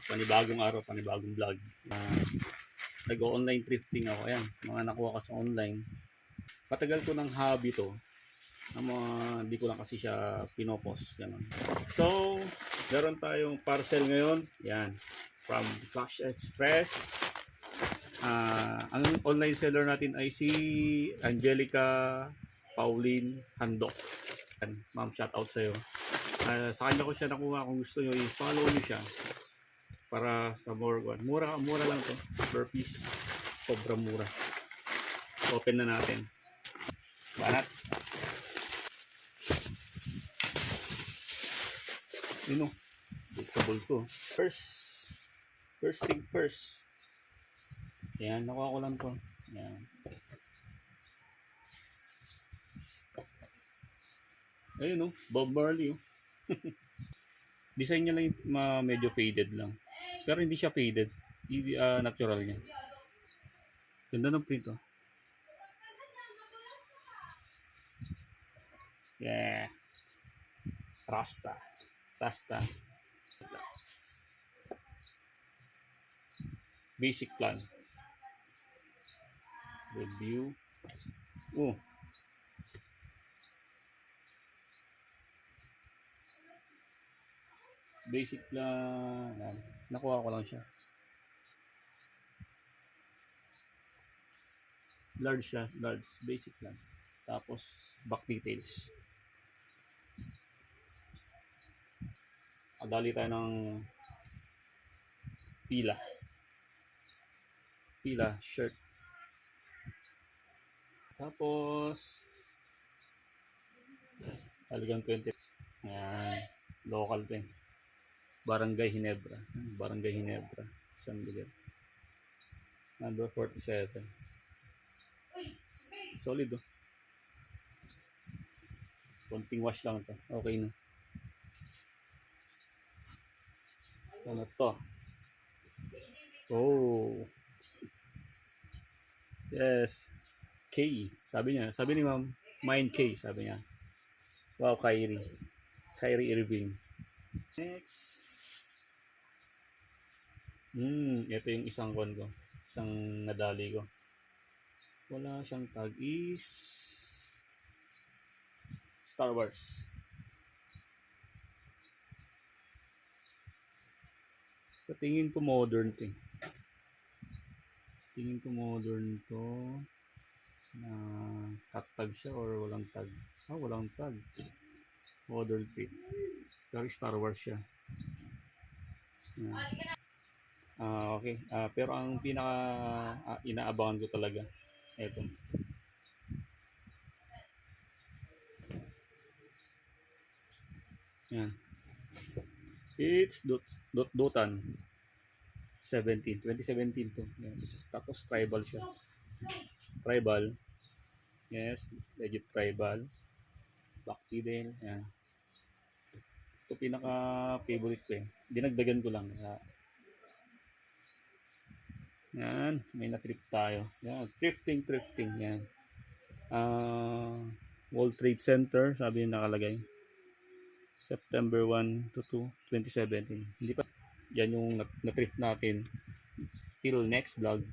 panibagong araw, panibagong vlog. Nag-online thrifting ako. Ayan, mga nakuha ko sa online. Patagal ko ng hobby to. Hindi ko lang kasi siya pinopost. Ganun. So, meron tayong parcel ngayon. Yan, from Flash Express. Ang online seller natin ay si Angelica Pauline Handok. Ma'am, shout out sa'yo. Sa kanya ko siya nakuha. Kung gusto nyo, i-follow nyo siya para sa more one. Mura lang to per piece. Sobrang mura. Open na natin. Banat. Yun o. Bulto to. First thing first. Yan, nakuha ko lang to. Yan. Ayun o, Bob Marley o. Design niya lang yung medyo faded lang. Pero hindi siya faded. Natural niya. Ganda ng print o. Yeah. Rasta. Basic plan. Review. Oh. Basic plan. Nakuha ko lang siya. Large siya. Large. Basic plan. Tapos, back details. Dali tayo ng pila shirt, tapos talagang 20. Ayan, local to eh. Barangay Ginebra, San Miguel, number 47. Solid oh. Konting wash lang to, okay na. Ano to? Oh. Yes. K. Sabi ni ma'am, mine K, sabi niya. Wow, Kyrie Irving. Next. Ito yung isang kon ko. Isang nadali ko. Wala siyang tag, is Star Wars. So, tingin ko modern to. Na cut tag siya or walang tag. Walang tag. Modern fit. Pero Star Wars siya. Okay. Pero ang pinaka inaabangan ko talaga ito. Yan. It's Dotan 2017 to. Yes. Tapos tribal siya. Yes, legit tribal. Black Fidel. Yan. Ito pinaka favorite ko eh. Dinagdagan ko lang. Yan, may na-trip tayo. Yan, thrifting. Yan. World Trade Center, sabi yung nakalagay. September 1 to 2, 2017. Hindi pa. Yan yung na-trip natin. Till next vlog.